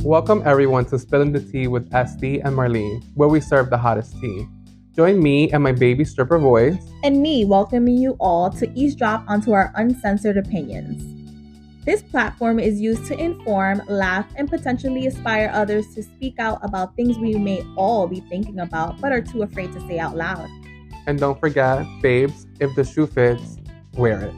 Welcome everyone to Spilling the Tea with Estee and Marlene, where we serve the hottest tea. Join me and my baby stripper voice. And me welcoming you all to eavesdrop onto our uncensored opinions. This platform is used to inform, laugh, and potentially inspire others to speak out about things we may all be thinking about but are too afraid to say out loud. And don't forget, babes, if the shoe fits, wear it.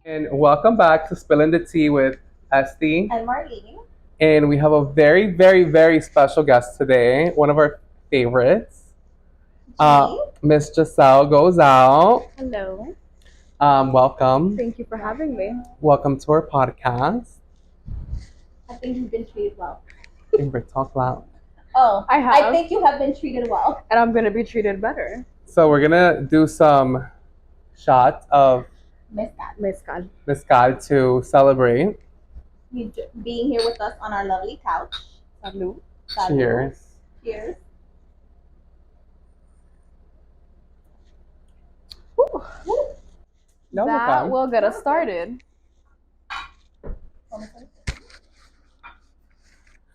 And welcome back to Spilling the Tea with Estee And Marlene. And we have a very, very, very special guest today, one of our favorites. Miss Gisellgoesout. Hello. Welcome. Thank you for having me. Welcome to our podcast. I think you've been treated well. Amber, talk loud. Oh, I have. I think you have been treated well. And I'm going to be treated better. So we're going to do some shots of Mezcal. mezcal to celebrate. You being here with us on our lovely couch. Salud. Cheers. Cheers. No, That will get us started.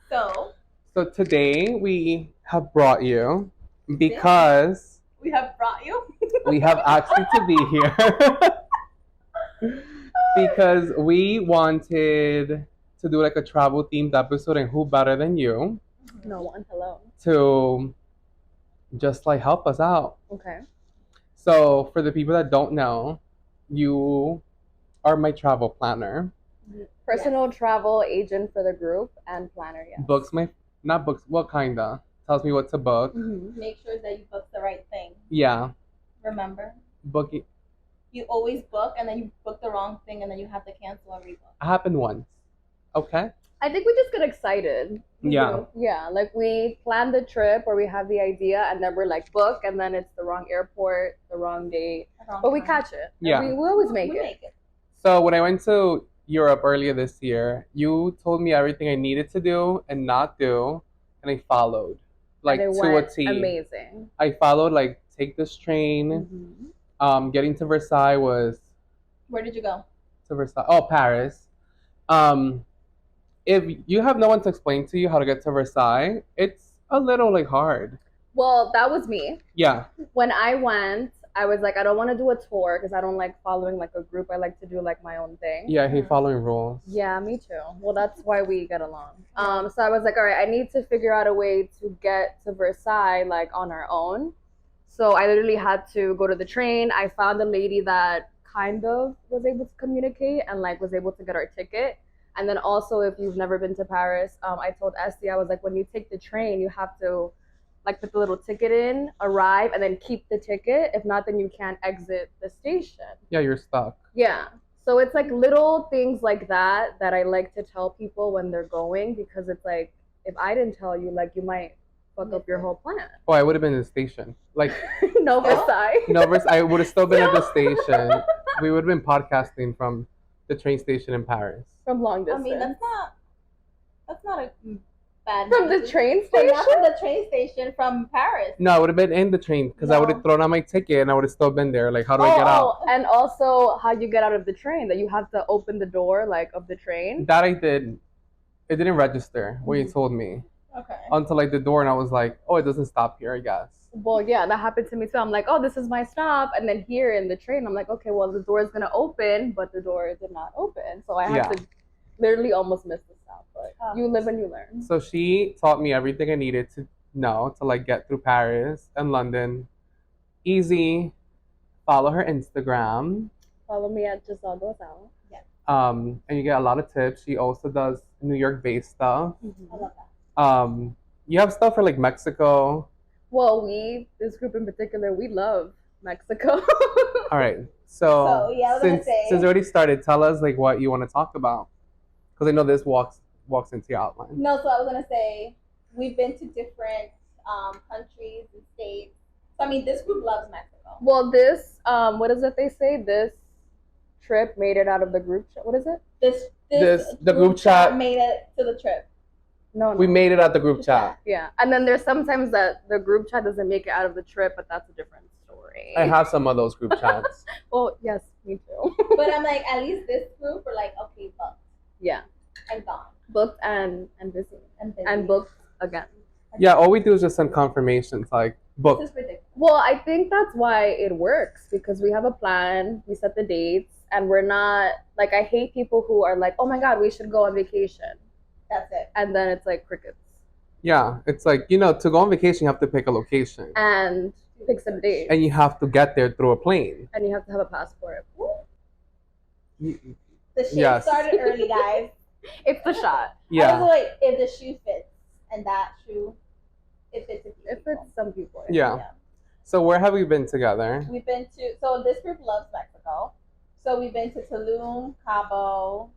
So today we have brought you because We have brought you. we have actually to be here because we wanted to do like a travel themed episode, and who better than you No one. Hello. to just like help us out. Okay. So for the people that don't know, you are my travel planner. Personal travel agent for the group and planner, yes. Not books, what kinda? Tells me what to book. Mm-hmm. Make sure that you book the right thing. Yeah. Remember? Booking. You always book and then you book the wrong thing and then you have to cancel and rebook. It happened once. Okay? I think we just get excited. Yeah. Yeah, like we plan the trip or we have the idea and then we're like book and then it's the wrong airport, the wrong date. But we catch it. Yeah. We always make it. So when I went to Europe earlier this year, you told me everything I needed to do and not do, and I followed. Like And it to a went T. amazing. I followed like take this train. Mm-hmm. Getting to Versailles was Where did you go? to Versailles. Oh, Paris. If you have no one to explain to you how to get to Versailles, it's a little like hard. Well, that was me. Yeah. When I went, I was like, I don't want to do a tour because I don't like following like a group. I like to do like my own thing. Yeah, I hate following rules. Yeah, me too. Well, that's why we get along. So I was like, all right, I need to figure out a way to get to Versailles like on our own. So I literally had to go to the train. I found a lady that kind of was able to communicate and like was able to get our ticket. And then also, if you've never been to Paris, I told Estee, I was like, when you take the train, you have to like put the little ticket in, arrive, and then keep the ticket. If not, then you can't exit the station. Yeah, you're stuck. Yeah. So it's like little things like that I like to tell people when they're going, because it's like, if I didn't tell you, like you might fuck up your whole plan. Oh, I would have been in the station. Like, No, Versailles. no, I would have still been at the station. We would have been podcasting from the train station in Paris. From long I distance. mean, that's not a bad. From the train station? Not from the train station, from Paris. No, I would have been in the train because I would have thrown out my ticket and I would have still been there. Like, how do I get out? And also how you get out of the train, that you have to open the door like of the train. That I did. It didn't register when you told me. Okay. Until like the door, and I was like, oh, it doesn't stop here, I guess. Well, yeah, that happened to me too. I'm like, oh, this is my stop. And then here in the train, I'm like, okay, well, the door is going to open, but the door did not open. So I had to literally almost miss the stop. But you live and you learn. So she taught me everything I needed to know to like get through Paris and London. Easy. Follow her Instagram. Follow me at Gisellgoesout. Yeah. And you get a lot of tips. She also does New York-based stuff. I love that. You have stuff for like Mexico. Well, this group in particular, we love Mexico. All right. So yeah, I was gonna say, since we already started, tell us like what you want to talk about, because I know this walks into your outline. No, so I was gonna say we've been to different countries and states. So I mean, this group loves Mexico. Well, this what is it they say? This trip made it out of the group chat. What is it? The group chat made it to the trip. No. We made it out the group chat. Yeah, and then there's sometimes that the group chat doesn't make it out of the trip, but that's a different story. I have some of those group chats. Well, yes, me too. But I'm like, at least this group are like, okay, but Yeah. And gone. Booked and busy. And busy. And booked again. Yeah, all we do is just send confirmations like book. This is ridiculous. Well, I think that's why it works because we have a plan, we set the dates, and we're not like I hate people who are like, oh my god, we should go on vacation, That's it. and then it's like crickets Yeah, it's like, you know, to go on vacation, you have to pick a location. and pick some dates, And you have to get there through a plane. and you have to have a passport. You- The shit Yes. started early, guys. It's the shot. I was Yeah. like, if the shoe fits, and that shoe, it fits a few If people. it's some people. Yeah. So where have we been together? We've been to, so this group loves Mexico. So we've been to Tulum, Cabo.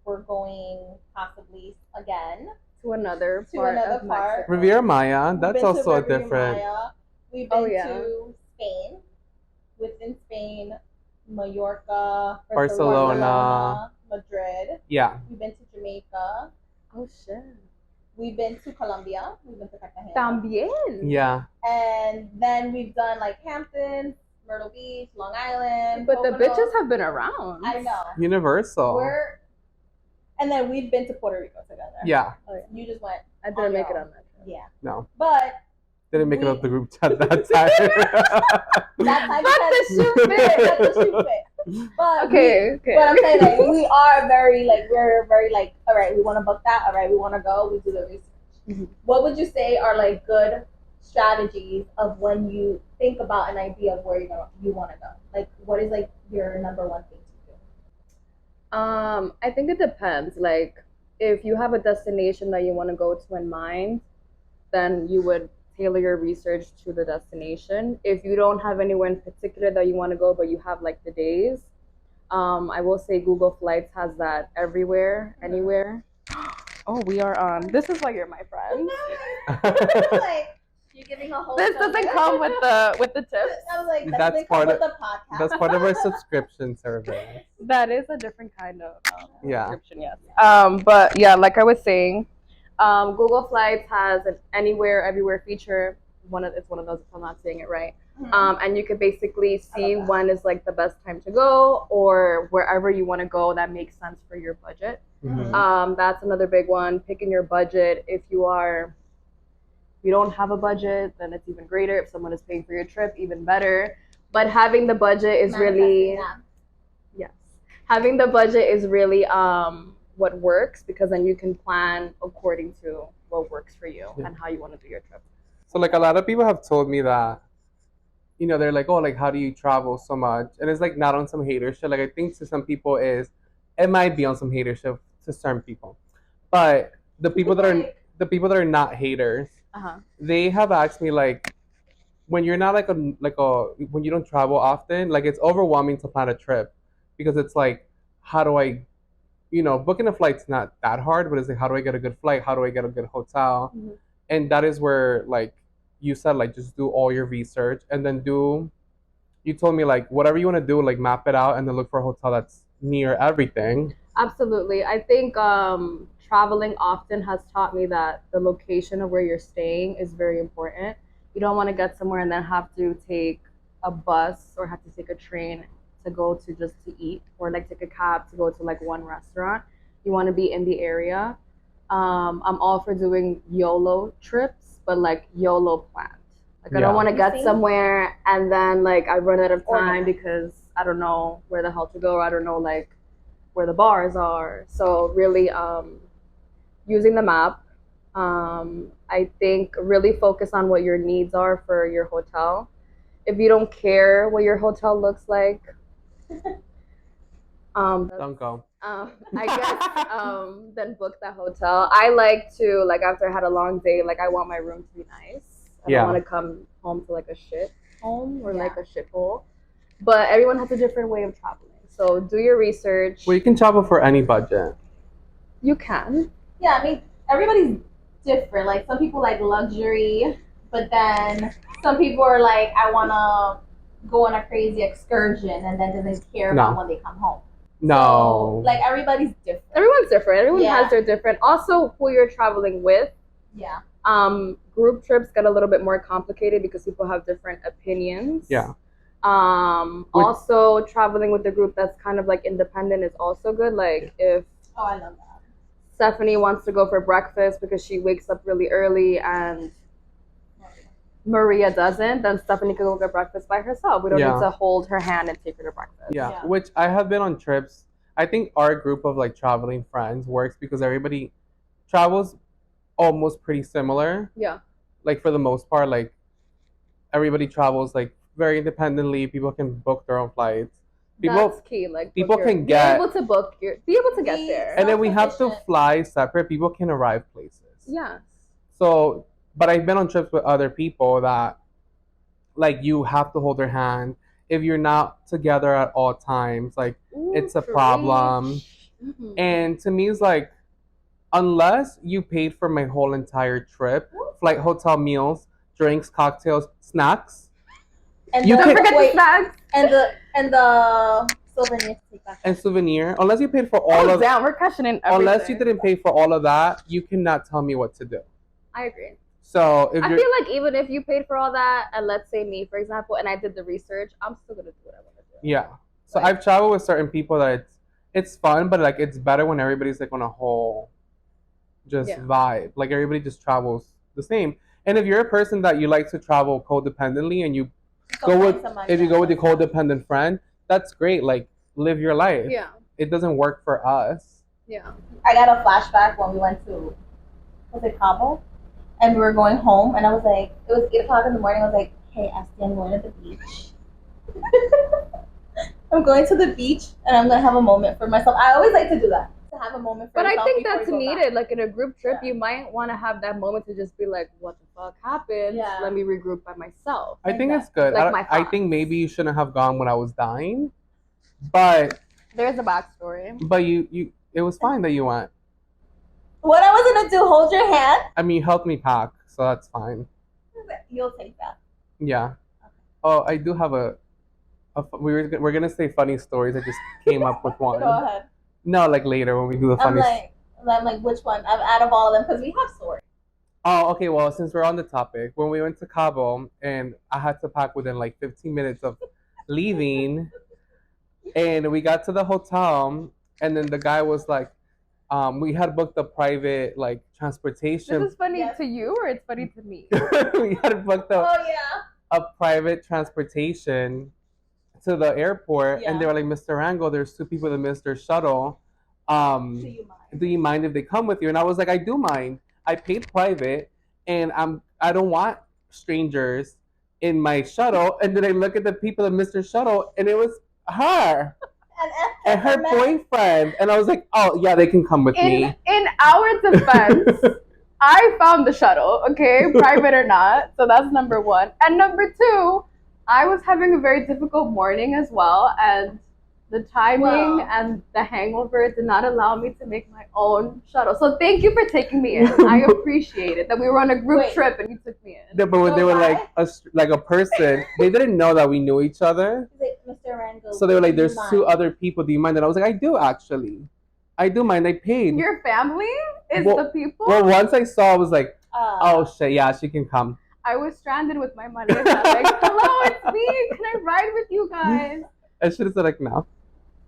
We're going possibly again To another to part another of part. Mexico. Riviera Maya, We've that's been to also a Riviera different. Maya. We've been Oh, yeah. to Spain. Within Spain, Mallorca, Barcelona. Madrid. Yeah. We've been to Jamaica. Oh shit. We've been to Colombia. We've been to Cartagena. También. Yeah. And then we've done like Hamptons, Myrtle Beach, Long Island. But the Poconos. bitches have been around. I know. Universal. And then we've been to Puerto Rico together. Yeah. You just went. I didn't make it your on that trip. Yeah. No. But Didn't make it We- up the group chat that time. that time But the shoe fit. Let the shoe fit. But Okay. But I'm saying like we are very like we're very like all right, we want to book that. All right, we want to go. We do the research. Mhm. What would you say are like good strategies of when you think about an idea of where you want to go? Like, what is like your number one thing to do? I think it depends. Like, if you have a destination that you want to go to in mind, then you would tailor your research to the destination. If you don't have anywhere in particular that you want to go, but you have like the days, I will say Google Flights has that everywhere, anywhere. Oh, we are on. This is why you're my friend. Like you're giving a whole. This doesn't come with the tips. I was like, That's that's come part with of- the podcast. That's part of our subscription service. That is a different kind of Yeah. subscription, yes. But yeah, like I was saying, Google Flights has an anywhere, everywhere feature. It's one of those if I'm not saying it right. And you could basically see that. when is like the best time to go, or wherever you want to go that makes sense for your budget. Mhm. That's another big one. Picking your budget. If you don't have a budget, then it's even greater. If someone is paying for your trip, even better. But having the budget is really yes. Having the budget is really what works, because then you can plan according to what works for you Yeah. and how you want to do your trip. So like a lot of people have told me that, you know, they're like, oh, like how do you travel so much? And it's like not on some hater shit. Like I think to some people it might be on some hater shit to certain people, but the people that are not haters, Uh-huh. they have asked me like, when you're not when you don't travel often, like it's overwhelming to plan a trip, because it's like, how do I, you know, booking a flight's not that hard, but it's like, how do I get a good flight? How do I get a good hotel? Mhm. And that is where like you said, like just do all your research and then you told me like whatever you want to do, like map it out and then look for a hotel that's near everything. Absolutely. I think traveling often has taught me that the location of where you're staying is very important. You don't want to get somewhere and then have to take a bus or have to take a train to go to just to eat, or like take a cab to go to like one restaurant. You want to be in the area. I'm all for doing YOLO trips, but like YOLO planned. Like I Yeah. don't want to You get see? somewhere and then like I run out of time Organize. because I don't know where the hell to go, or I don't know like where the bars are. So really using the map. I think really focus on what your needs are for your hotel. If you don't care what your hotel looks like, Don't go. I guess then book that hotel. I like to, like, after I had a long day, like I want my room to be nice. I Yeah. don't want to come home to like a shit home or Yeah. like a shit hole. But everyone has a different way of traveling. So do your research. Well, you can travel for any budget. You can. Yeah, I mean everybody's different. Like some people like luxury, but then some people are like, I wanna go on a crazy excursion and then doesn't care about No. when they come home. No. So, like everybody's different. Everyone's different. Everyone Yeah. has their different. Also, who you're traveling with. Yeah. Group trips get a little bit more complicated because people have different opinions. Yeah. Also, traveling with a group that's kind of like independent is also good. Like if Oh, I love that. Stephanie wants to go for breakfast because she wakes up really early, and Maria doesn't, then Stephanie could go get breakfast by herself. We don't need to hold her hand and take her to breakfast. Yeah, which I have been on trips. I think our group of like traveling friends works because everybody travels almost pretty similar. Yeah. Like for the most part, like everybody travels like very independently. People can book their own flights. That's key. Like people can be able to get there. And then we have to fly separate. People can arrive places. Yeah. So, but I've been on trips with other people that, like, you have to hold their hand. If you're not together at all times, like, it's a problem. Mm-hmm. And to me, it's like, unless you paid for my whole entire trip, flight, hotel, meals, drinks, cocktails, snacks. And you don't forget the snacks. And the souvenirs. And souvenir. Unless you paid for all of that. We're questioning everything. Unless you didn't pay for all of that, you cannot tell me what to do. I agree. So I feel like even if you paid for all that, and let's say me, for example, and I did the research, I'm still gonna do what I want to do. Yeah. So I've traveled with certain people that it's fun, but like it's better when everybody's like on a whole vibe. Like everybody just travels the same. And if you're a person that you like to travel codependently and you go with your codependent friend, that's great. Like live your life. Yeah. It doesn't work for us. Yeah. I got a flashback when we went to Cabo? And we were going home, and I was like, it was 8 o'clock in the morning. I was like, hey, Estee, I'm going to the beach. I'm going to the beach, and I'm going to have a moment for myself. I always like to do that, to have a moment for myself. But I think that's needed. Like in a group trip, you might want to have that moment to just be like, what the fuck happened? Yeah. Let me regroup by myself. I think it's good. Like I think maybe you shouldn't have gone when I was dying, but there's a backstory. But you it was fine that you went. What I was gonna do? Hold your hand? I mean, you helped me pack, so that's fine. You'll take that. Yeah. Okay. Oh, I do have we're gonna say funny stories. I just came up with one. Go ahead. No, like later when we do the funny. I'm like, which one? Out of all of them, because we have stories. Oh, okay. Well, since we're on the topic, when we went to Cabo and I had to pack within like 15 minutes of leaving, and we got to the hotel, and then the guy was like, we had booked a private like transportation. This is funny to you, or it's funny to me? We had booked a private transportation to the airport, and they were like, Mr. Rango, there's 2 people that missed their shuttle. Do you mind if they come with you? And I was like, I do mind. I paid private, and I don't want strangers in my shuttle. And then I look at the people that missed their shuttle, and it was her. And her boyfriend. And I was like, oh, yeah, they can come with me. In our defense, I found the shuttle, okay? Private or not. So that's number 1. And number 2, I was having a very difficult morning as well. And the timing and the hangover did not allow me to make my own shuttle. So thank you for taking me in. I appreciate it that we were on a group trip and you took me in. Yeah, but when they were like a person, they didn't know that we knew each other. Mr. Rango, so they were like, there's 2 other people. Do you mind? And I was like, I do actually. I do mind. I paid. Your family is the people? Well, once I saw, I was like, oh shit, yeah, she can come. I was stranded with my money. And I was like, hello, it's me. Can I ride with you guys? I should have said like, no.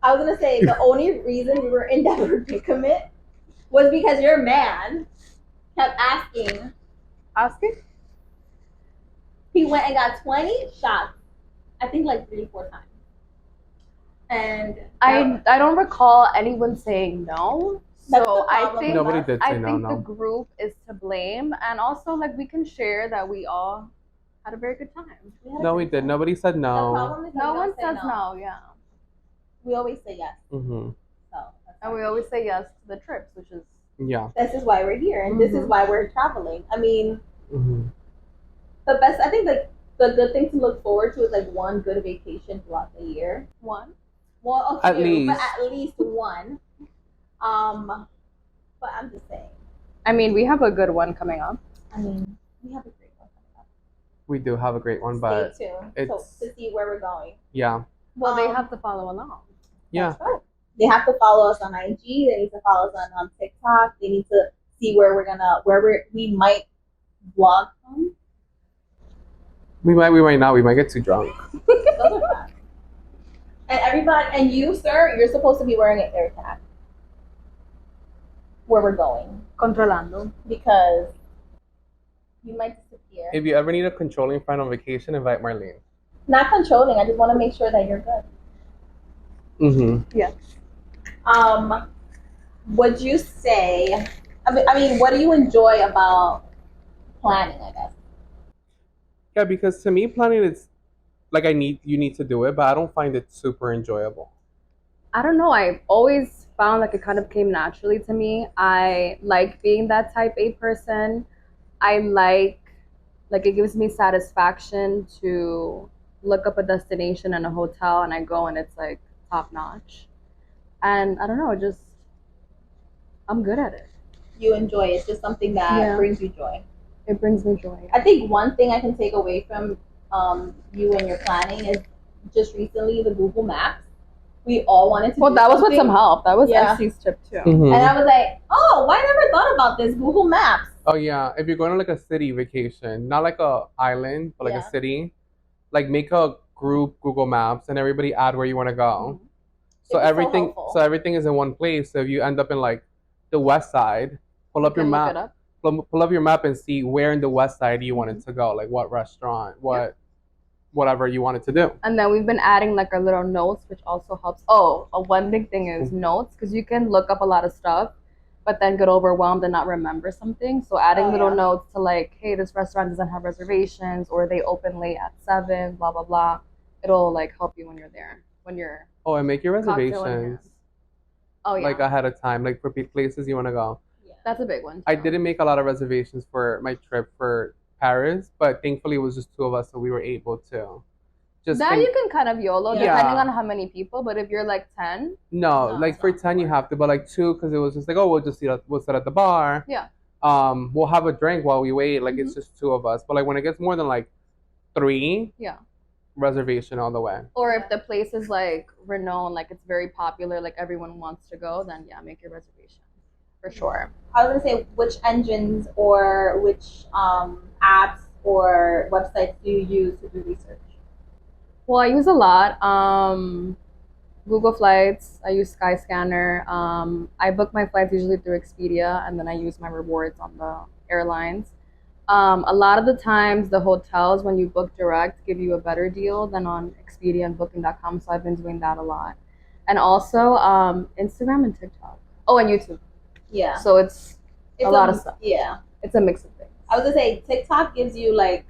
I was gonna say the only reason we were in that predicament was because your man kept asking. He went and got 20 shots. I think like 3 or 4 times. And I don't recall anyone saying no. So I think nobody did say no. The group is to blame, and also like we can share that we all had a very good time. We did. Nobody said no. No one says no. Yeah. We always say yes. Mm-hmm. And we always say yes to the trips, which is this is why we're here, and this is why we're traveling. I mean, the best. I think like the good thing to look forward to is like one good vacation throughout the year. One. Well, a few, but at least one. But I'm just saying. I mean, we have a good one coming up. I mean, we have a great one coming up. We do have a great one, but stay tuned to see where we're going. Yeah. Well, they have to follow along. Yeah. Right. They have to follow us on IG. They need to follow us on TikTok. They need to see where we might vlog from. We might not. We might get too drunk. Those are fun. And everybody, and you, sir, you're supposed to be wearing an air tag. where we're going Controlando. because you might disappear. If you ever need a controlling friend on vacation, invite Marlene. Not controlling. I just want to make sure that you're good. Mm-hmm. Yeah. Would you say? I mean, what do you enjoy about planning? I guess. Yeah, because to me, planning is like you need to do it, but I don't find it super enjoyable. I don't know. I always found like it kind of came naturally to me. I like being that type A person. I like it gives me satisfaction to look up a destination and a hotel and I go and it's like top notch. And I don't know, just I'm good at it. You enjoy it. It's just something that brings you joy. It brings me joy. I think one thing I can take away from you and your planning is just recently the Google Maps. We all wanted to. Well, that was something. with some help. That was Estee's trip too. Mm-hmm. And I was like, oh, why I never thought about this Google Maps? Oh yeah, if you're going to like a city vacation, not like a island, but like a city, like make a group Google Maps and everybody add where you want to go. So everything is in one place. So if you end up in like the west side, pull up your map and see where in the west side you wanted to go, like what restaurant, whatever you wanted to do. And then we've been adding like our little notes, which also helps. Oh, one big thing is notes, because you can look up a lot of stuff, but then get overwhelmed and not remember something. So adding little notes to like, hey, this restaurant doesn't have reservations, or they open late at 7, blah blah blah. It'll like help you when you're there, when you're. Oh, and make your reservations. Oh yeah. Like ahead of time, like for places you want to go. Yeah. That's a big one. I didn't make a lot of reservations for my trip for Paris, but thankfully it was just 2 of us, so we were able to. You can kind of YOLO depending on how many people, but if you're like 10. No, like for 10 you have to, but like 2, because it was just like, oh, we'll sit at the bar. Yeah. We'll have a drink while we wait. Like it's just 2 of us, but like when it gets more than like 3. Yeah. Reservation all the way. Or if the place is like renowned, like it's very popular, like everyone wants to go, then yeah, make your reservation for sure. I was gonna say, which engines or which apps or websites do you use to do research? Well, I use a lot. Google Flights. I use Skyscanner. I book my flights usually through Expedia, and then I use my rewards on the airlines. A lot of the times, the hotels, when you book direct, give you a better deal than on Expedia and Booking.com. So I've been doing that a lot, and also Instagram and TikTok. Oh, and YouTube. Yeah. So it's a lot of stuff. Yeah. It's a mix of things. I was gonna say TikTok gives you like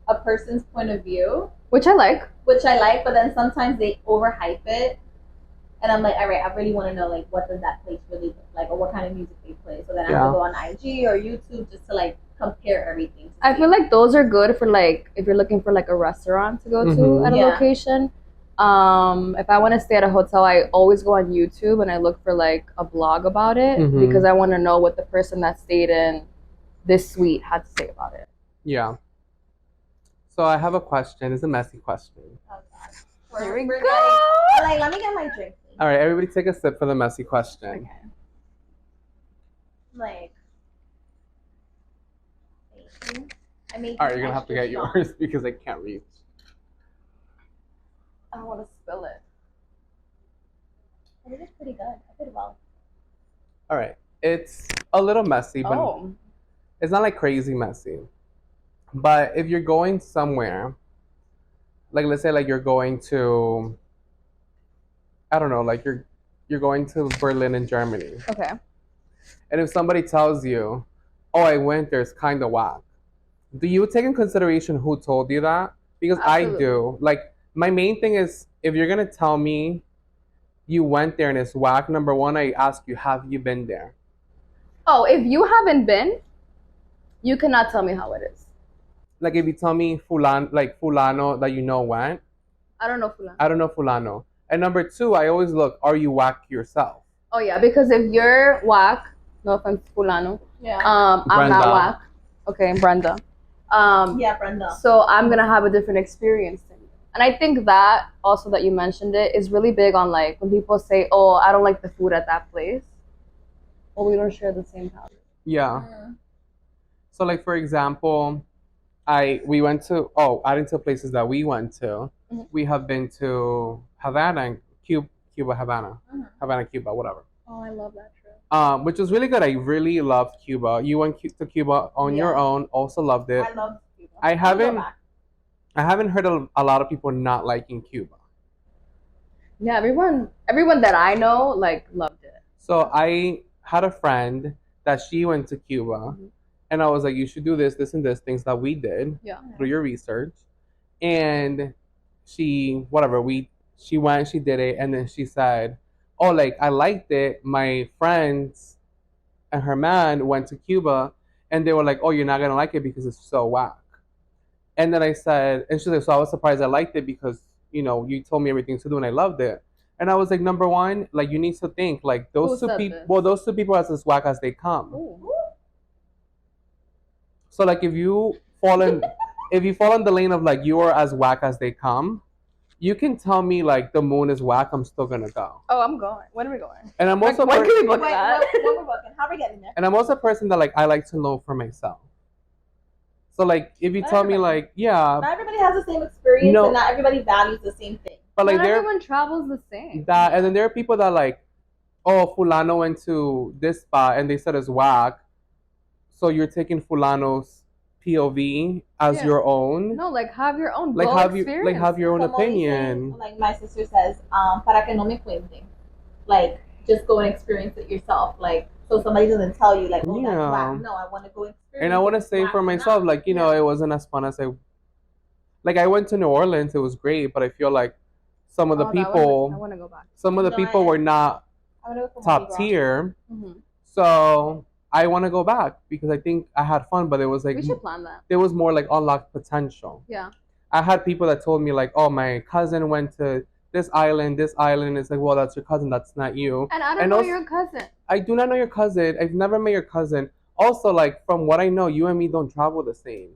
a person's point of view, which I like. But then sometimes they overhype it, and I'm like, all right, I really want to know like what does that place really look like, or what kind of music they play. So then I have to go on IG or YouTube just to like compare everything. I feel like those are good for like if you're looking for like a restaurant to go to at a location. If I want to stay at a hotel, I always go on YouTube and I look for like a blog about it because I want to know what the person that stayed in this suite had to say about it. Yeah. So I have a question. It's a messy question. Oh God. Here we go. Like, let me get my drink, please. All right, everybody take a sip for the messy question. Okay. Like, thank you. I made. All right, you're gonna have to get yours because I can't reach. I don't want to spill it. It is pretty good. I did well. All right, it's a little messy, but it's not like crazy messy. But if you're going somewhere, like let's say like you're going to, I don't know, like you're going to Berlin in Germany. Okay. And if somebody tells you, "Oh, I went there, it's kind of whack," do you take in consideration who told you that? Because absolutely. I do. Like my main thing is if you're gonna tell me you went there and it's whack, number one, I ask you, have you been there? Oh, if you haven't been, you cannot tell me how it is. Like if you tell me fulano that you know went. I don't know fulano. I don't know fulano. And number two, I always look, are you whack yourself? Oh yeah, because if you're whack, no offense fulano. Yeah. I'm not whack. Okay, Brenda. Yeah, Brenda. So I'm gonna have a different experience than you. And I think that also that you mentioned it is really big on like when people say, "Oh, I don't like the food at that place." Well, we don't share the same palate. Yeah. So like for example, we went to adding to places that we went to. Mm-hmm. We have been to Havana and Cuba, Havana, Havana, Cuba, whatever. Oh, I love that trip. which was really good. I really loved Cuba. You went to Cuba on your Yeah. own. Also loved it. I love Cuba. I I'm gonna go haven't back. I haven't heard a lot of people not liking Cuba. Yeah, everyone that I know like loved it. So I had a friend that she went to Cuba, and I was like, you should do this, this, and this things that we did Yeah. through your research. And she she went, she did it, and then she said, oh, like I liked it. My friends and her man went to Cuba, and they were like, oh, you're not gonna like it because it's so whack. And then I said, and she's like, so I was surprised I liked it because, you told me everything to do and I loved it. And I was like, number one, like you need to think, like Who those two said people, this? well, those two people are as whack as they come. Ooh. So like if you fall in the lane of like you are as whack as they come, you can tell me like the moon is whack, I'm still gonna go. Oh, I'm going. When are we going? And I'm also When can we book Wait, that? when we're booking? How are we getting there? and I'm also a person that like I like to know for myself. So like if you tell me like Not everybody has the same experience, No. and not everybody values the same thing. but like Not there everyone travels the same. that and then there are people that like, oh, Fulano went to this spot and they said it's whack. So you're taking Fulano's POV as Yeah. your own. No, like have your own Like go have experience. your own Como opinion. dicen, like my sister says, para que no me cuenten. Like, just go and experience it yourself. Like, so somebody doesn't tell you, like, oh, Yeah. that's whack. No, I want to go experience And I want to it. say Whack for or myself, not. like, it wasn't as fun as I went to New Orleans, it was great, but I feel like some of the I people, want to go back. some of the No, people were not I wanna go for top Mardi Gras. tier. Mm-hmm. So I want to go back because I think I had fun, but it was like, We should plan that. there was more like unlocked potential. Yeah. I had people that told me like, oh, my cousin went to this island. It's like, well, that's your cousin, that's not you. And I don't And know also- your cousin. I do not know your cousin. I've never met your cousin. Also, like from what I know, you and me don't travel the same.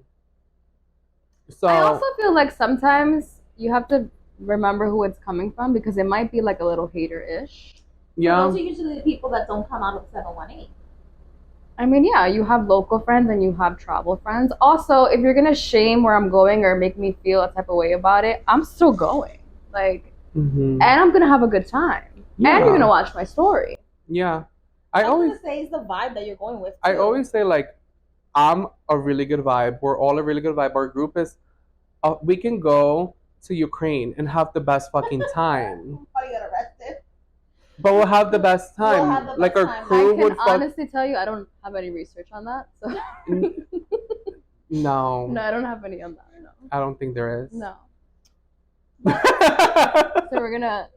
So I also feel like sometimes you have to remember who it's coming from because it might be like a little hater-ish. yeah, Those are usually the people that don't come out of 718. I mean, yeah, you have local friends and you have travel friends. Also, if you're gonna shame where I'm going or make me feel a type of way about it, I'm still going. Like, Mhm. and I'm gonna have a good time. Yeah. And you're gonna watch my story. yeah. I was gonna say it's the vibe that you're going with. I too. always say like, I'm a really good vibe. We're all a really good vibe. Our group is, we can go to Ukraine and have the best fucking time. Probably get arrested. But we'll have the best We'll time. have the Like best our time. I crew can would fuck. honestly tell you, I don't have any research on that. So No, no, I don't have any on that. No. I don't think there is. No. So we're gonna.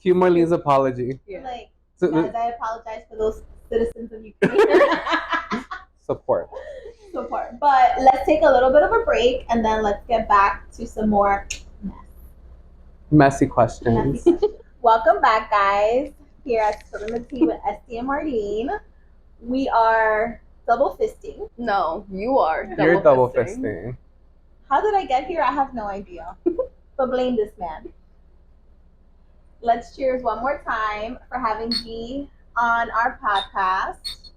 Cue Marlene's apology. Yeah. Like, So, guys, I apologize for those citizens of Ukraine. support. Support. But let's take a little bit of a break, and then let's get back to some more Messy questions. messy questions. Welcome back, guys. Here at Spilling the Tea with Estee and Marlene. We are double fisting. No, you are. You're double fisting. How did I get here? I have no idea. But blame this man. Let's cheers one more time for having G on our podcast.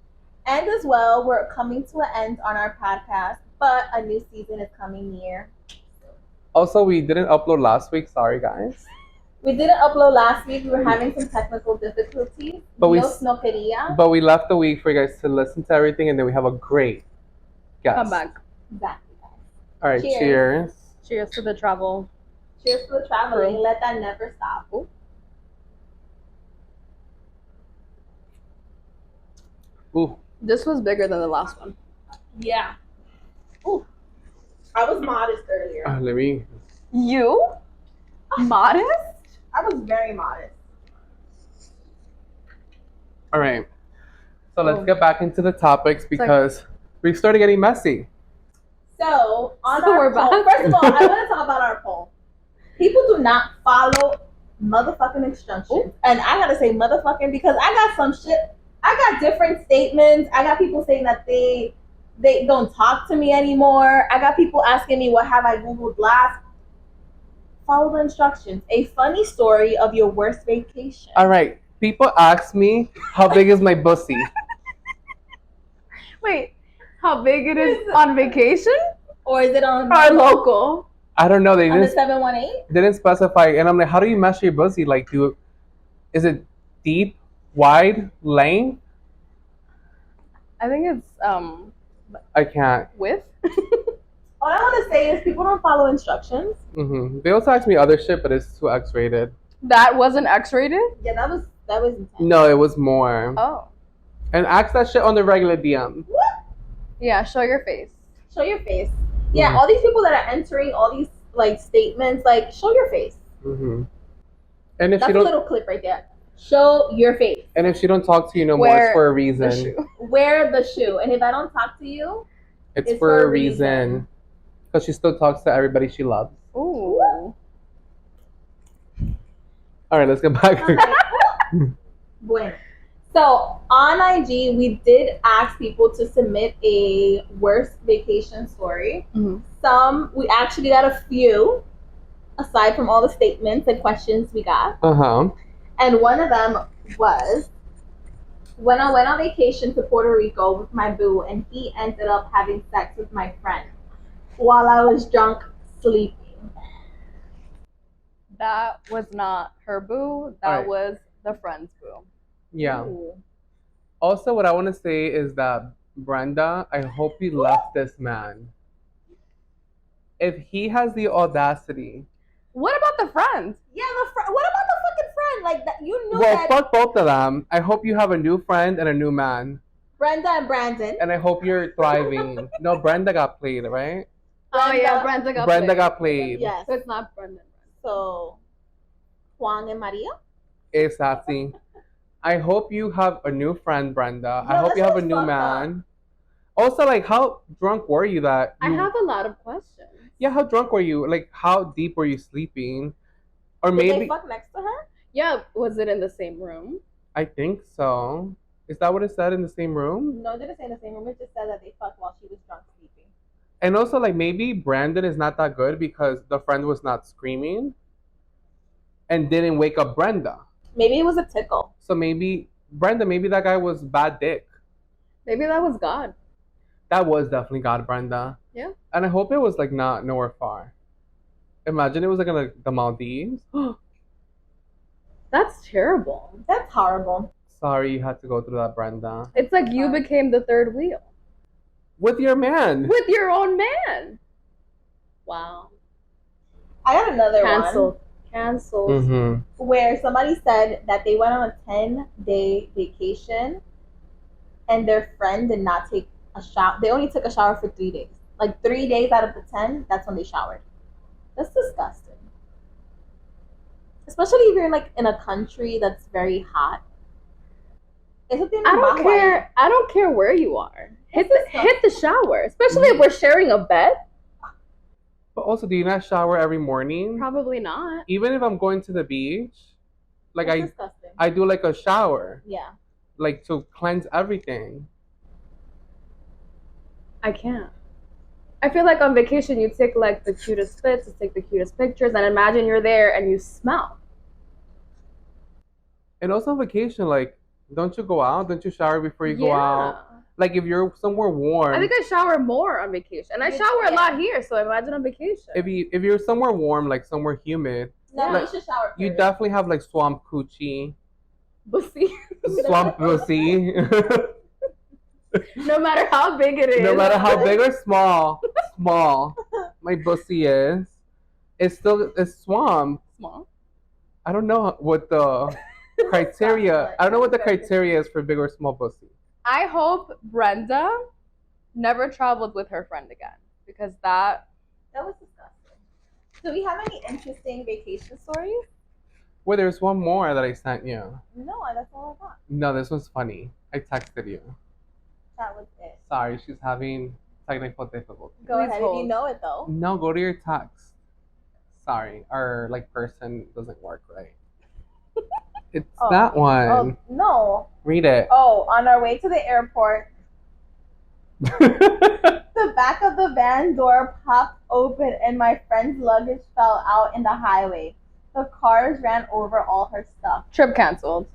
And as well, we're coming to an end on our podcast, but a new season is coming near. Also, we didn't upload last week. Sorry, guys. We didn't upload last week. We were having some technical difficulties. But we- Dios no quería. But we left a week for you guys to listen to everything, and then we have a great guest. Come back. Exactly, guys. All right, Cheers. cheers. Cheers to the travel. Cheers for the traveling. True. Let that never stop. Ooh, This was bigger than the last one. Yeah. Ooh. I was modest earlier. let me. You? Modest? I was very modest. All right. So let's Oh. get back into the topics because we started getting messy. So, on So our we're poll, back. first of all, I want to talk about our poll. People do not follow motherfucking instructions. And I gotta say motherfucking because I got some shit. I got different statements. I got people saying that they don't talk to me anymore. I got people asking me what have I Googled last. Follow the instructions. A funny story of your worst vacation. All right. People ask me how big is my pussy. Wait, how big it is on vacation Or is it on or local? I don't know. They on the didn't 718? didn't specify, and I'm like, how do you measure your pussy? Like, is it deep, Wide, length. I think it's I can't. width. All I want to say is people don't follow instructions. They also asked me other shit, but it's too X-rated. That wasn't X-rated? Yeah, that was intense. No, it was more. Oh. And ask that shit on the regular DM. What? Yeah, show your face. Show your face. Yeah, all these people that are entering all these like statements, like show your face. And if That's she a don't, little clip right there. Show your face. and if she don't talk to you no more, Wear it's for a The reason. shoe. Wear the shoe. And if I don't talk to you, It's for a reason. Because she still talks to everybody she loves. Ooh. All right, let's get back. bueno. So on IG, we did ask people to submit a worst vacation story. Mm-hmm. We actually got a few, aside from all the statements and questions we got. And one of them was, when I went on vacation to Puerto Rico with my boo, and he ended up having sex with my friend while I was drunk sleeping. That was not her boo. That was the friend's boo. Yeah. Ooh. Also, what I want to say is that, Brenda, I hope you left this man. If he has the audacity. What about the friend? Yeah, what about the fucking friend? Like that, you knew Well, that fuck both of them. I hope you have a new friend and a new man. Brenda and Brandon. And I hope you're thriving. No, Brenda got played, right? Oh yeah, Brenda got played. Yes. So it's not Brendan. So, Juan and Maria? Exactly. I hope you have a new friend, Brenda. I No, hope this you have a was new fucked man. Also, like, how drunk were you that I have a lot of questions. Yeah, how drunk were you? Like, how deep were you sleeping? Or Did maybe they fuck next to her? Yeah, was it in the same room? I think so. Is that what it said in the same room? No, it didn't say in the same room. It just said that they fucked while she was drunk sleeping. And also, like, maybe Brandon is not that good because the friend was not screaming and didn't wake up Brenda. Maybe it was a tickle. So maybe, Brenda, maybe that guy was bad dick. Maybe that was God. That was definitely God, Brenda. Yeah. And I hope it was, like, not nowhere far. Imagine it was, like, in the Maldives. That's terrible. That's horrible. Sorry you had to go through that, Brenda. It's like you became the third wheel. With your man. With your own man. Wow. I got another Canceled. Mm-hmm. where somebody said that they went on a 10-day vacation and their friend did not take a shower. They only took a shower for 3 days. Like 3 days out of the 10, that's when they showered. That's disgusting. Especially if you're like in a country that's very hot. I don't care where you are. Hit the shower, especially if we're sharing a bed. But also, do you not shower every morning? Probably not. Even if I'm going to the beach, like That's disgusting. I do like a shower, Yeah. like to cleanse everything. I can't. I feel like on vacation you take like the cutest fits, you take the cutest pictures, and imagine you're there and you smell. And also on vacation, like, don't you go out? Don't you shower before you go out? Like, if you're somewhere warm. I think I shower more on vacation, and I shower a lot here. So imagine on vacation. If you're somewhere warm, like somewhere humid, No, like, you should shower. you first. definitely have like swamp coochie, Pussy. swamp pussy. No matter how big it is. No matter how big or small, my pussy is. It's swamp. Small. I don't know what the criteria. I don't know what the criteria is for big or small pussy. I hope Brenda never traveled with her friend again, because that was disgusting. Do we have any interesting vacation stories? Well, there's one more that I sent you. No, that's all I got. No, this one's funny. I texted you. That was it. Sorry, she's having technical difficulties. Go ahead if you know it though. No, go to your text. Sorry, our like person doesn't work right. It's that one. Oh no. Read it. Oh, on our way to the airport, the back of the van door popped open and my friend's luggage fell out in the highway. The cars ran over all her stuff. trip canceled.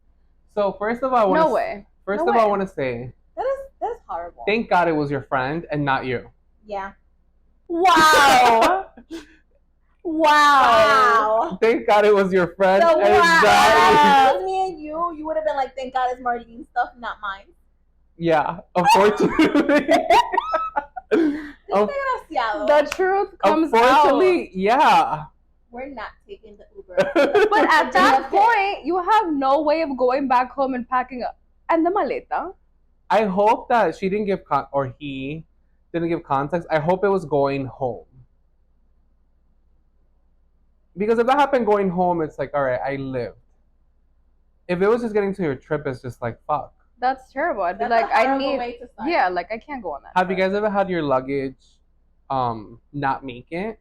So first of all, No way. First No of all, I way. want to say, That's horrible. thank God it was your friend and not you. Yeah. Wow. Wow. Thank God it was your friend So and wow. not It was me and you you would have been like, thank God it's Marlene's stuff, not mine. Yeah, unfortunately. The truth comes Unfortunately, out. yeah. We're not taking the Uber. But at that point, you have no way of going back home and packing up. And the maleta? I hope that she didn't give or he didn't give context. I hope it was going home. Because if that happened going home, it's like, all right, I lived. If it was just getting to your trip, it's just like, fuck. That's terrible. I'd be That's like, a I horrible need. way to start. Yeah, like I can't go on that. Have you guys ever had your luggage not make it?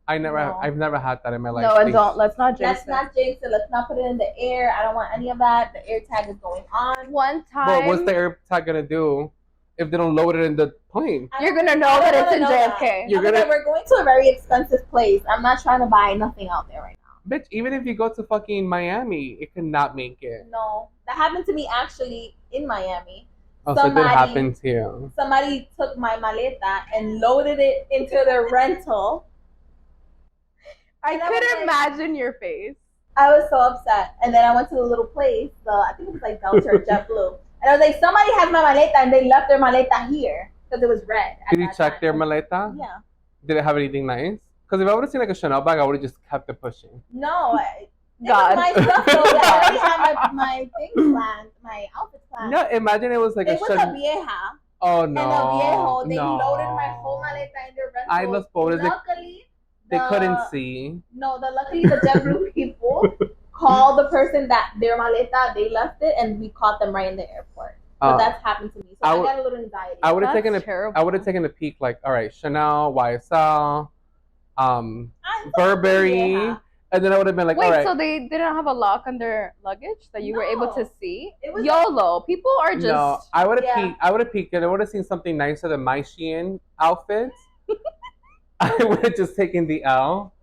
No. I've never had that in my life. No, and don't. Let's not jinx Let's it. not jinx it. Let's not put it in the air. I don't want any of that. The air tag is going on. One time. Well, what's the air tag gonna do if they don't load it in the plane? You're gonna know that it's in JFK. You're gonna- We're going to a very expensive place. I'm not trying to buy nothing out there right now. Bitch, even if you go to fucking Miami, it cannot make it. No, that happened to me actually in Miami. Oh, so it did happen to you. Somebody took my maleta and loaded it into their rental. I And I could was like- imagine your face. I was so upset. And then I went to the little place, I think it was like Delta or JetBlue. And I was like, somebody has my maleta and they left their maleta here because it was red. Did you check their maleta? Yeah. Did it have anything nice? Because if I would have seen like a Chanel bag, I would have just kept it pushing. No, it God. was my stuff though. I already had my things planned, my outfits planned. No, imagine it was like It a was a Chanel. vieja. Oh And no. the viejo, they no. loaded my whole maleta in their rental. Ay, los pobres de- Luckily, They the- couldn't see. No, luckily the JetBlue people called the person that their maleta, they left it, and we caught them right in the airport. But that's happened to me, so I got a little anxiety. I would have That's taken terrible. I would have taken a peek, like, all right, Chanel, YSL, I'm Burberry, yeah. and then I would have been like, Wait, all right. so they didn't have a lock on their luggage that you were able to No. see? It was YOLO. People are just. No, I would have Yeah. peeked. I would have peeked, and I would have seen something nicer than my Shein outfits. I would have just taken the L,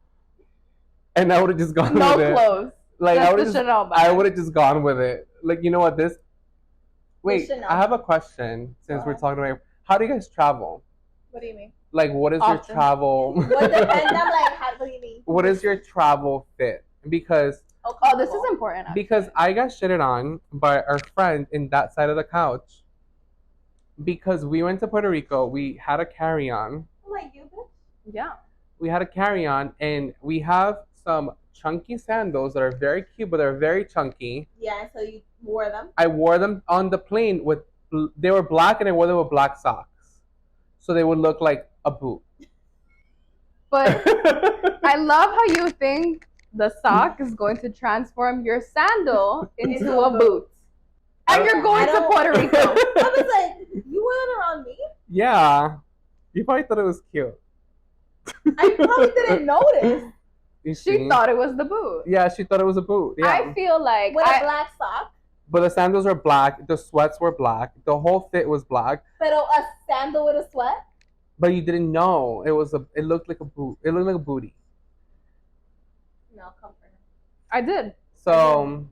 and I would have just gone No with it. clothes. Like Just I would the have Chanel bag. I would have just gone with it. Like, you know what? Wait, Chanel. I have a question since we're talking about. How do you guys travel? What do you mean? Like, what is your Often. travel? What depends? I'm like, what do you mean? What is your travel fit? Because Oh, this is important. because I got shitted on by our friend in that side of the couch. Because we went to Puerto Rico, we had a carry-on. Like you, bitch? Yeah. We had a carry-on, and we have some chunky sandals that are very cute, but they're very chunky. Yeah, so you wore them. I wore them on the plane with. They were black, and I wore them with black socks, so they would look like a boot. But I love how you think the sock is going to transform your sandal into a boot. And you're going to Puerto Rico. I was like, you wore that around me? Yeah, you probably thought it was cute. I probably didn't notice. You She see? thought it was the boot. Yeah, she thought it was a boot. Yeah, I feel like With a black sock. but the sandals were black. The sweats were black. The whole fit was black. Pero a sandal with a sweat? But you didn't know it was a. It looked like a boot. It looked like a booty. No, comfort. I did. So,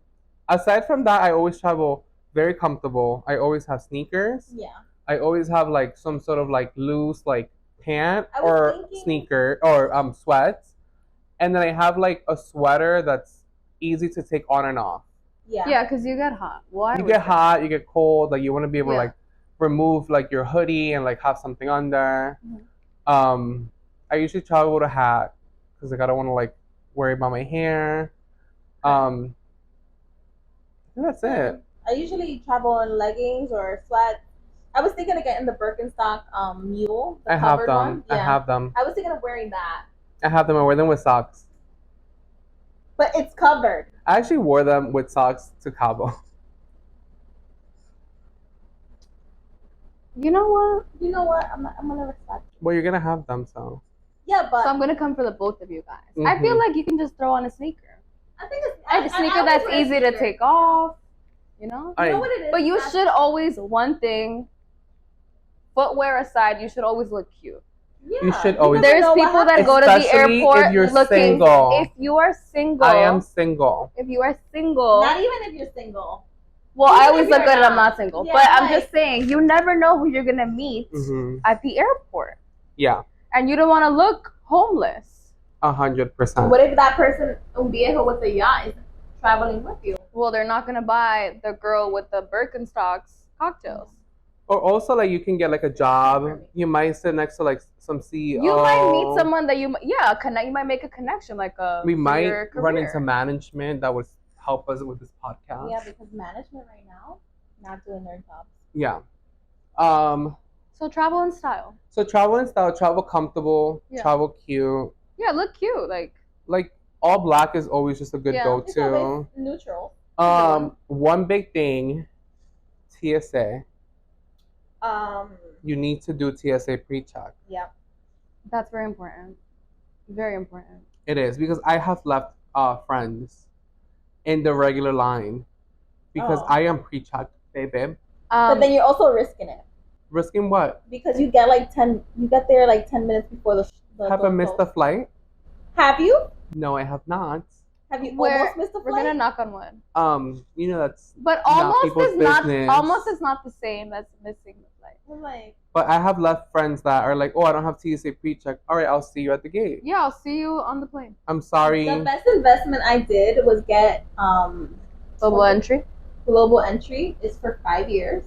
aside from that, I always travel very comfortable. I always have sneakers. Yeah. I always have like some sort of like loose like pant I was or thinking- sneaker or sweats, and then I have like a sweater that's easy to take on and off. Yeah. Yeah, because you get hot. Why? You get hot, you get cold, like you want to be able to Yeah. like remove like your hoodie and like have something under. Mhm. I usually travel with a hat because like I don't want to like worry about my hair. I think that's it. I usually travel in leggings or sweats. I was thinking of getting the Birkenstock mule, the I have covered them. one. I Yeah. have them. I was thinking of wearing that, I have them. I wear them with socks. but it's covered. I actually wore them with socks to Cabo. You know what? You know what? I'm gonna respect you. Well, you're gonna have them, so. Yeah, but So I'm gonna come for the both of you guys. I feel Mhm. like you can just throw on a sneaker. I think it's A sneaker that's easy to take off. You know? You know what it is? But you That's- should always, one thing, footwear aside, you should always look cute. Yeah. You should always- never There's know what people that happens. go to the Especially if airport you're looking. single. If you are single, I am single. if you are single, Not even if you're single. well, I even always if look you're good and I'm not. not single. Yeah, but I'm like- just saying, you never know who you're gonna meet Hmm. at the airport, Yeah, and you don't want to look homeless. 100%. What if that person, un viejo with a yacht, is traveling with you. Well, they're not gonna buy the girl with the Birkenstocks cocktails. Or also, like, you can get like a job. You might sit next to like some CEO. You might meet someone that you might make a connection, like a We might career. run into management that would help us with this podcast. Yeah, because management right now not doing their jobs. Yeah. So travel in style. So travel in style, travel comfortable, travel cute. Yeah, look cute. Like all black is always just a good It's go-to. always neutral. One big thing, TSA. You need to do TSA pre-check. Yeah. That's very important. Very important. It is, because I have left friends in the regular line because I am pre-checked, baby. But then you're also risking it. Risking what? Because you get there like 10 minutes before the Have I missed the flight? Have you? No, I have not. Have you almost missed the flight? We're gonna knock on wood. That's but not people's business. almost is not the same as missing the flight. But I have left friends that are like, oh, I don't have TSA pre-check. All right, I'll see you at the gate. Yeah, I'll see you on the plane. I'm sorry. The best investment I did was get global entry. Global entry is for 5 years.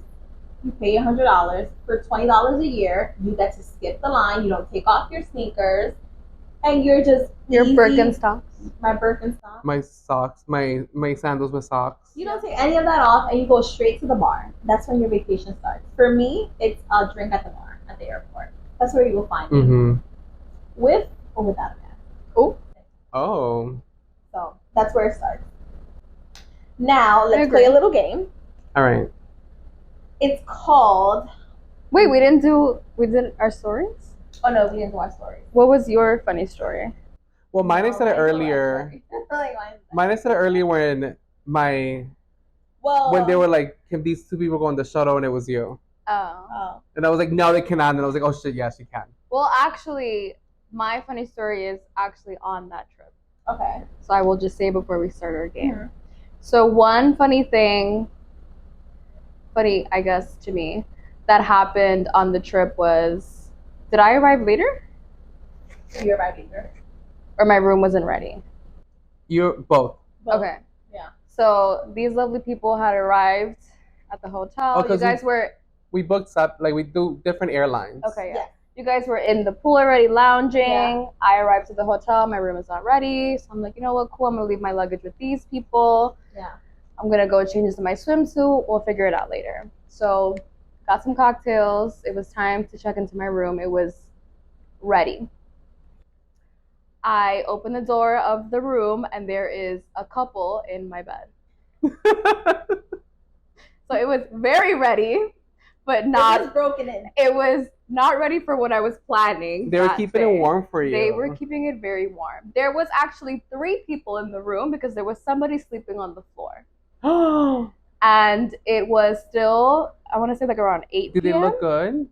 You pay $100 for $20 a year. You get to skip the line. You don't take off your sneakers, and you're just your easy. Birkenstocks. My Birkenstocks. My socks. My sandals with socks. You don't take any of that off, and you go straight to the bar. That's when your vacation starts. For me, it's a drink at the bar at the airport. That's where you will find me, with or without a mask. Oh. So that's where it starts. Now let's play a little game. All right. It's called. Wait, we did our stories? Oh no, we didn't do our stories. What was your funny story? Well, mine I said it earlier. Mine I said it earlier when they were like, can these two people go on the shuttle, and it was you. Oh. And I was like, no, they cannot. And I was like, oh shit, yes, you can. Well, actually, my funny story is actually on that trip. Okay. So I will just say before we start our game. Mm-hmm. So one funny I guess to me, that happened on the trip was, did I arrive later? You arrived later. Or my room wasn't ready? You both. Okay. Yeah. So these lovely people had arrived at the hotel. You guys we booked up, like we do different airlines. Okay, yeah. You guys were in the pool already lounging. Yeah. I arrived to the hotel. My room is not ready. So I'm like, you know what, cool. I'm going to leave my luggage with these people. Yeah. I'm going to go change into my swimsuit. We'll figure it out later. So got some cocktails. It was time to check into my room. It was ready. I open the door of the room, and there is a couple in my bed. So it was very ready, but not. It was broken in. It was not ready for what I was planning. They were keeping it warm for you. They were keeping it very warm. There was actually 3 people in the room because there was somebody sleeping on the floor. And it was still, I want to say like around 8 Did p.m. they look good?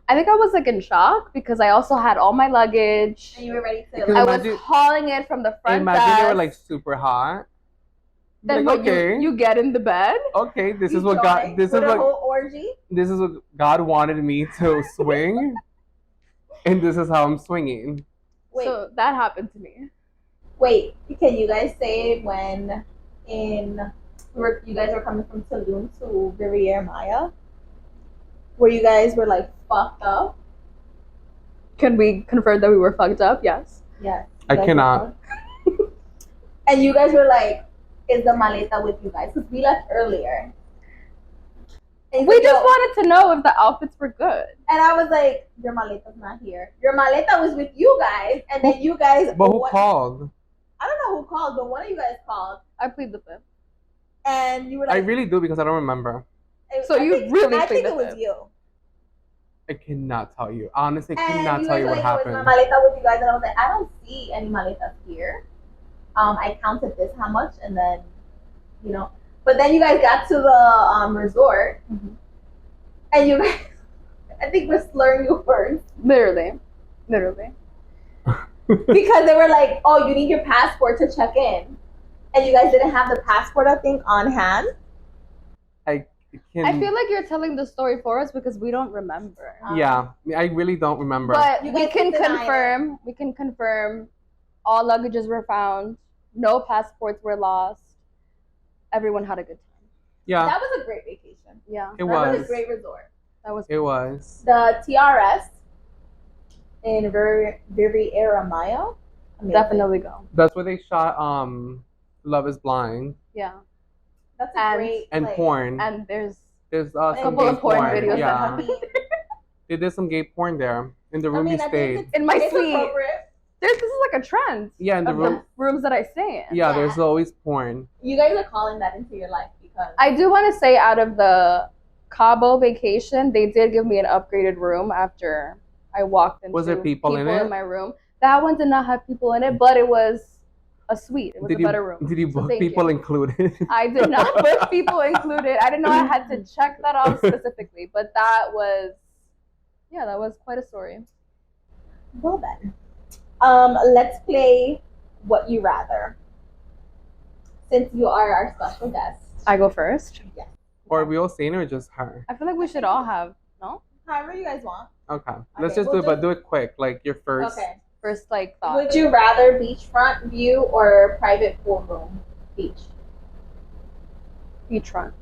I think I was like in shock because I also had all my luggage. And you were ready to. I was hauling it from the front Imagine desk. they were like super hot. Then like, okay, you get in the bed. Okay, this is what God. This is what whole orgy. This is what God wanted me to swing, and this is how I'm swinging. Wait. So that happened to me. Wait, can you guys say when you guys were coming from Tulum to Riviera Maya, where you guys were like fucked up? Can we confirm that we were fucked up? Yes. Yes. I cannot. And you guys were like, is the maleta with you guys? Because we left earlier. We just wanted to know if the outfits were good. And I was like, your maleta's not here. Your maleta was with you guys. And then you guys... But who called? I don't know who called, but one of you guys called. I plead the fifth. And you were like... I really do, because I don't remember. So I think it was you. I cannot tell you. Honestly, I cannot tell you what happened. My maleta with you guys, and I was like, I don't see any maletas here. I counted this how much, and then, but then you guys got to the resort, and you guys, I think we're slurring your words. Literally. Because they were like, oh, you need your passport to check in, and you guys didn't have the passport, I think, on hand. I feel like you're telling the story for us because we don't remember. Yeah, I really don't remember. But we can confirm all luggages were found. No passports were lost. everyone had a good time. Yeah, That was a great vacation. Yeah, it That was a was. great resort. that was. It was. The TRS in Riviera Maya. Amazing. Definitely go. That's where they shot Love Is Blind Yeah, That's a And- great and place. porn. and there's There's And some couple gay of porn porn. videos that Yeah, I mean, they did some gay porn there in the I room mean, you I think stayed. in my it's suite. appropriate. This is like a trend Yeah, in the of room. the rooms that I stay in. Yeah, Yeah. there's always porn. You guys are calling that into your life because I do want to say, out of the Cabo vacation, they did give me an upgraded room after I walked into. Was there people in it? my room? That one did not have people in it, but it was a suite. It was a better room. Did you So book thank people you. included? I did not put people included. I didn't know I had to check that off specifically, but that was quite a story. well then. Let's play What You Rather. Since you are our special guest. I go first. Or are we all saying it or just her? I feel like we should all have However you guys want. Okay. Let's Okay, just we'll do it, but just- do it quick. Like your first. Okay. first thought. Would you rather beachfront view or private pool room? Beach. Beachfront.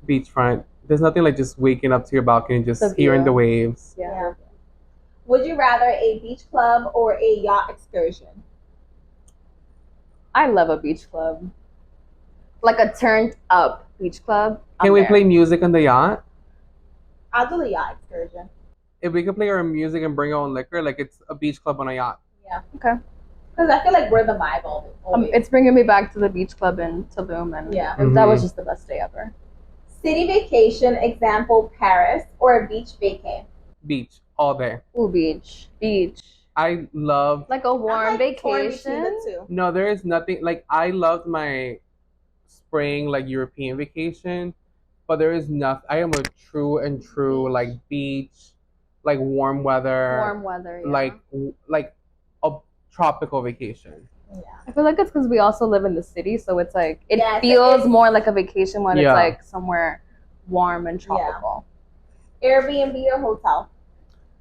Beachfront. There's nothing like just waking up to your balcony and just The hearing view. the waves. Yeah. Would you rather a beach club or a yacht excursion? I love a beach club. Like a turned up beach club. Can we play music on the yacht? I'll do the yacht excursion. If we could play our music and bring our own liquor, like it's a beach club on a yacht. Yeah. Okay. Because I feel like we're the vibe always. It's bringing me back to the beach club in Tulum, and Yeah. that was Mhm. just the best day ever. City vacation, example Paris, or a beach vacay. Beach all day. Ooh, beach. I love. Like a warm I'm, like, torn between vacation. the two. No, there is nothing like I loved my spring like European vacation, but there is nothing. I am a true like beach, like warm weather, Warm weather. Yeah. like a tropical vacation. Yeah. I feel like it's because we also live in the city, so it's like it Yeah, feels it's- more like a vacation when Yeah. it's like somewhere warm and tropical. Airbnb or hotel?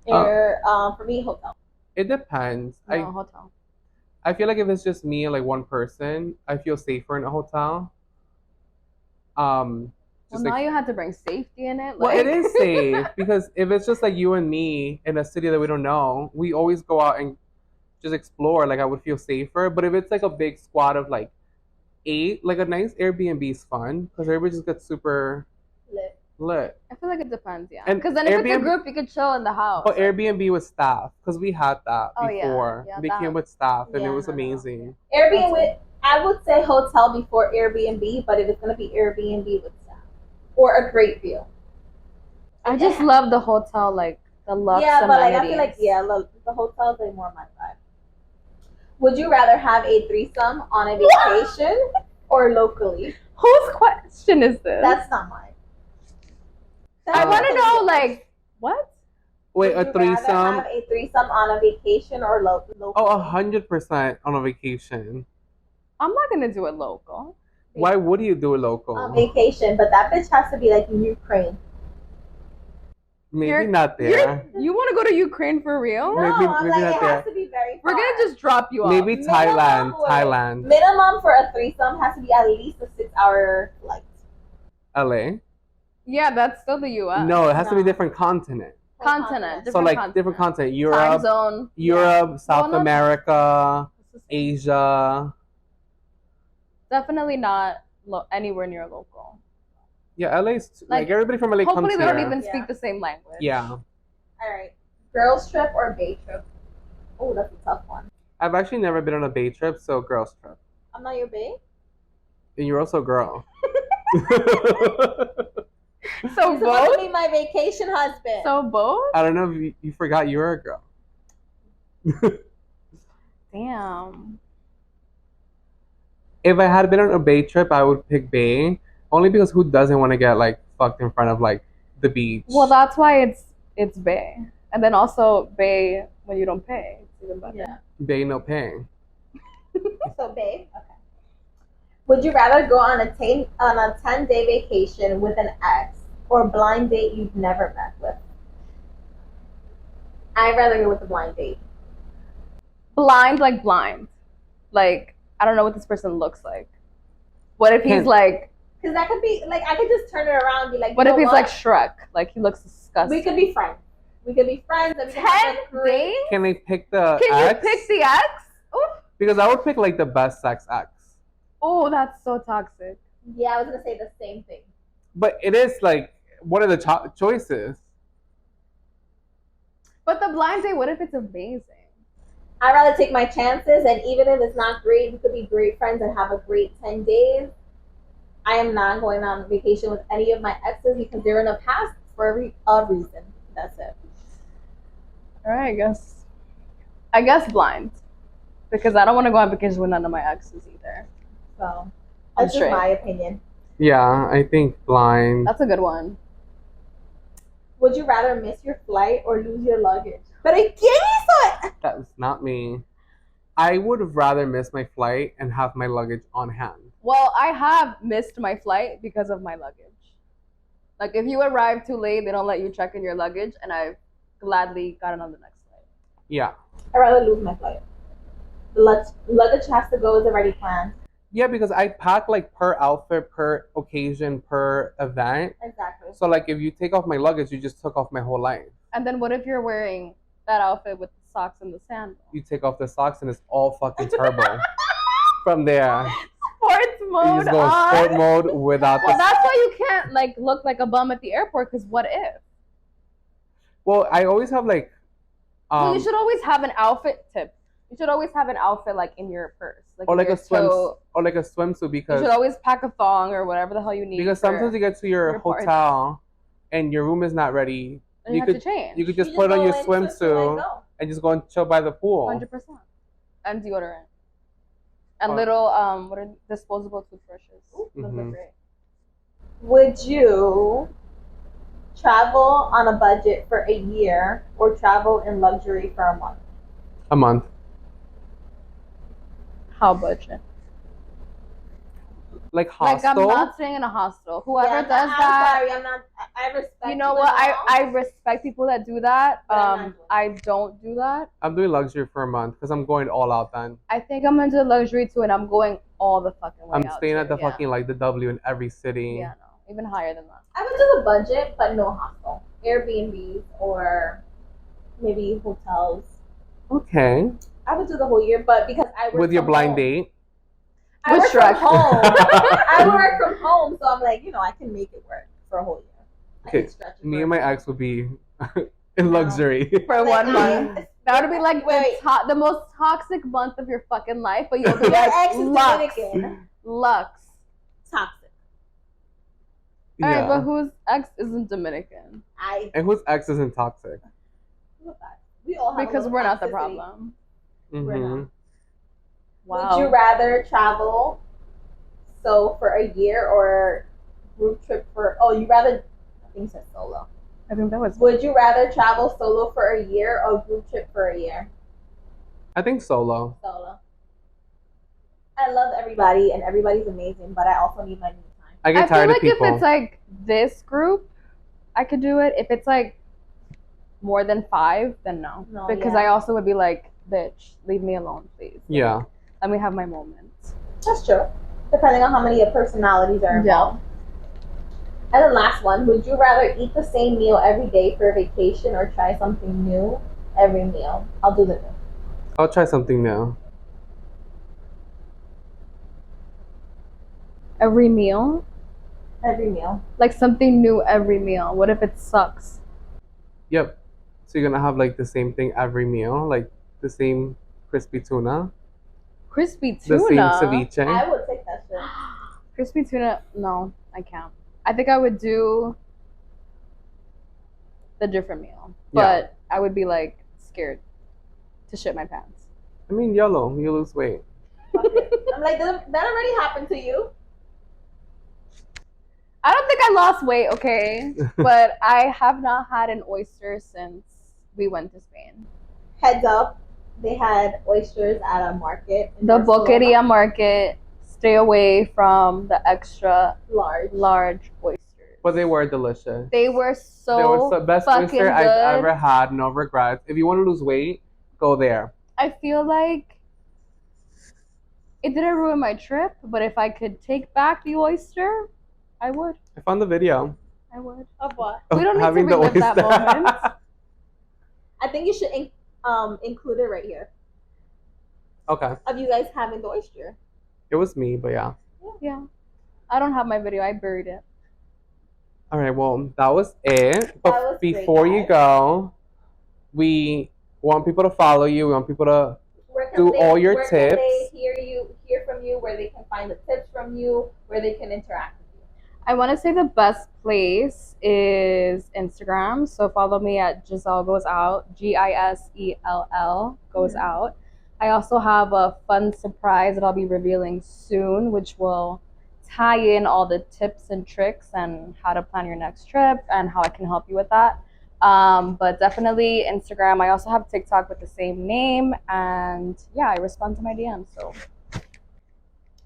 For me, hotel. It depends. No, hotel. I feel like if it's just me and like one person, I feel safer in a hotel. Well, Just now like, you had to bring safety in it. well, Like, it is safe because if it's just like you and me in a city that we don't know, we always go out and just explore. Like I would feel safer. But if it's like a big squad of like 8, like a nice Airbnb is fun because everybody just gets super lit. I feel like it depends, yeah. And Because then if it's a Airbnb- group, you could chill in the house. But Airbnb with staff because we had that Oh, yeah. before. Yeah, They that- came with staff and Yeah, it was no, no. amazing. Airbnb, I would say hotel before Airbnb, but if it's going to be Airbnb with staff. Or a great view. I just love the hotel, like the luxe Yeah, but like I amenities. feel like the hotels are more my vibe. Would you rather have a threesome on a vacation or locally? Whose question is this? That's not mine. I want to know, like, what? Wait, Would a you rather threesome? have a threesome on a vacation or local? Oh, 100% on a vacation. I'm not gonna do it local. Why would you do it local? On vacation, but that bitch has to be like in Ukraine. Maybe You're- not there. You want to go to Ukraine for real? No, Maybe- I'm maybe like not it there. has to be very We're far. gonna just drop you off. Maybe Minimum, Thailand. wait. Thailand. Minimum for a threesome has to be at least a 6-hour flight. LA? Yeah, that's still the U.S. No, it has to be No. different continent. Continent. So like continent. different continent. Time Europe, zone. South no, America, This is Asia. definitely not anywhere near local. Yeah, LA's like Like, everybody from LA comes Hopefully, they here. don't even Yeah. speak the same language. Yeah. All right. Girls trip or bay trip? Oh, that's a tough one. I've actually never been on a bay trip, so girls trip. I'm not your bay. And you're also a girl. So He's supposed to both. be my vacation husband. So both. I don't know if you forgot you were a girl. Damn. If I had been on a bay trip, I would pick bay. Only because who doesn't want to get like fucked in front of like the beach? Well, that's why it's bay, and then also bay when you don't pay. It's even better. yeah. Bay no pay. So babe. Okay. Would you rather go on a 10-day vacation with an ex or a blind date you've never met with? I'd rather go with a blind date. Blind, like blind. Like I don't know what this person looks like. What if he's like? Because that could be like I could just turn it around and be like. What if he's like Shrek? Like he looks disgusting. We could be friends. We could be friends. And we could 10 days? Can they pick the Can ex? you pick the ex? Ooh. Because I would pick like the best sex ex. Oh, that's so toxic. Yeah, I was gonna say the same thing. But it is like one of the choices. But the blind date, what if it's amazing? I'd rather take my chances, and even if it's not great, we could be great friends and have a great 10 days. I am not going on vacation with any of my exes because they're in the past for a reason. That's it. All right, I guess blind. Because I don't want to go on vacation with none of my exes either. So that's just my opinion. Yeah, I think blind. That's a good one. Would you rather miss your flight or lose your luggage? But again, That's not me. I would rather miss my flight and have my luggage on hand. Well, I have missed my flight because of my luggage. Like, if you arrive too late, they don't let you check in your luggage, and I've gladly gotten on the next flight. Yeah. I'd rather lose my flight. The luggage has to go is already planned. Yeah, because I pack like per outfit, per occasion, per event. Exactly. So like if you take off my luggage, you just took off my whole life. And then what if you're wearing that outfit with the socks and the sandals? You take off the socks and it's all fucking turbo. From there. Sports mode You just go in on. sport mode without Well, the... that's why you can't like look like a bum at the airport, because what if? Well, I always have like... Well, you should always have an outfit tip. You should always have an outfit like in your purse. or like a toe. or like a swimsuit, because... You should always pack a thong or whatever the hell you need. Because sometimes you get to your hotel and your room is not ready. And you have to change. You could just put on your swimsuit and just go and chill by the pool. 100%. And deodorant. And little what are disposable toothbrushes. Those are great. Would you travel on a budget for a year or travel in luxury for a month? A month. How budget? Like hostel? Like I'm not staying in a hostel. Whoever does that. I'm sorry, I'm not. I respect. You know what? I respect people that do that. I don't do that. I'm doing luxury for a month because I'm going all out then. I think I'm into luxury too, and I'm going all the fucking way. I'm staying at the fucking like the W in every city. Yeah, no, even higher than that. I would do the budget, but no hostel, Airbnbs or maybe hotels. Okay. I would do the whole year, but because I work with your blind home. date. I work from home. I work from home, so I'm like, I can make it work for a whole year. Okay, me and my ex would be in luxury for 1 month. That would be like the most toxic month of your fucking life, but you'll be like, ex is Lux. Toxic. All right, but whose ex isn't Dominican? And whose ex isn't toxic? We all have because we're not the problem. Mm-hmm. Wow. Would you rather travel for a year or group trip for? Oh, you rather? I think you said solo. I think that was. Would you rather travel solo for a year or group trip for a year? I think solo. Solo. I love everybody and everybody's amazing, but I also need my me time. I get tired of people. If it's like this group, I could do it. If it's like more than 5, then no. Because I also would be like, bitch, leave me alone, please. Yeah. Let me have my moments. That's true. Depending on how many personalities are involved. Yeah. And the last one, would you rather eat the same meal every day for a vacation or try something new every meal? I'll do the new. I'll try something new. Every meal? Every meal. Like something new every meal. What if it sucks? Yep. So you're gonna have like the same thing every meal, like the same crispy tuna. Crispy tuna? The same ceviche. I would take that shit. Crispy tuna? No, I can't. I think I would do the different meal, but I would be like scared to shit my pants. I mean, YOLO, you lose weight. I'm like, that already happened to you. I don't think I lost weight, okay? But I have not had an oyster since we went to Spain. Heads up, they had oysters at a market. The Boqueria market. Stay away from the extra large oysters. But they were delicious. They were the best oyster I've ever had. No regrets. If you want to lose weight, go there. I feel like It didn't ruin my trip, but if I could take back the oyster, I would. I found the video. I would. Of what? We don't need to having the relive that oyster. moment. I think you should include it right here Okay. of you guys having the oyster. It was me, but yeah. Yeah. I don't have my video. I buried it. All right, well, that was it. But was great, before you guys. go, we want people to follow you. We want people to Where can do they, all your where can tips. they hear from you, where they can find the tips from you, where they can interact with you? I want to say the best place is Instagram. So follow me at Gisellgoesout, Gisell goes out. I also have a fun surprise that I'll be revealing soon, which will tie in all the tips and tricks and how to plan your next trip and how I can help you with that. But definitely Instagram. I also have TikTok with the same name, and yeah, I respond to my DMs. So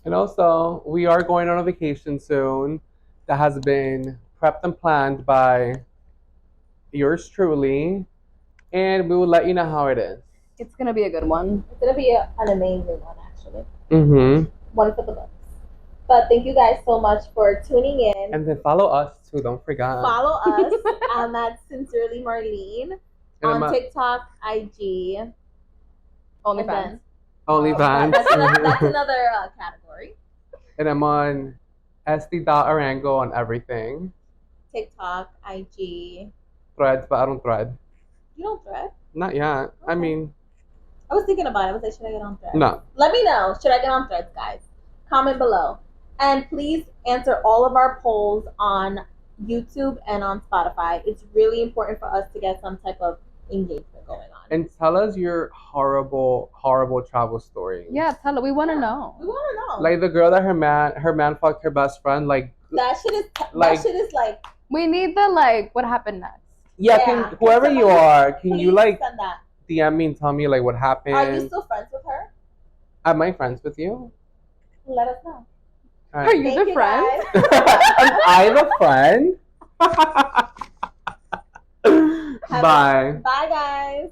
And also, we are going on a vacation soon that has been prepped and planned by yours truly. And we will let you know how it is. it's gonna be a good one. It's gonna be an amazing one, actually. Mm-hmm. One for the books. But thank you guys so much for tuning in. And then follow us too, don't forget. Follow us. At Sincerely Marlene And on TikTok, IG, OnlyFans. OnlyFans. That's another category. And I'm on Estee.Arango on everything. TikTok, IG. Threads, but I don't thread. You don't thread? Not yet. Okay. I mean, I was thinking about it. I was like, should I get on threads? no. Let me know. Should I get on threads, guys? Comment below. And please answer all of our polls on YouTube and on Spotify. It's really important for us to get some type of engagement going on. And tell us your horrible, horrible travel story. Yeah, tell her. We want to know. We want to know. Like the girl that her man fucked her best friend. Like that shit is like. We need the like. What happened next? yeah. Yeah. Whoever you are, can you Please like send that. DM me and tell me like what happened? Are you still friends with her? Am I friends with you? Let us know. All Are right. you Thank the friend? Am I the friend? Have Bye. Bye, guys.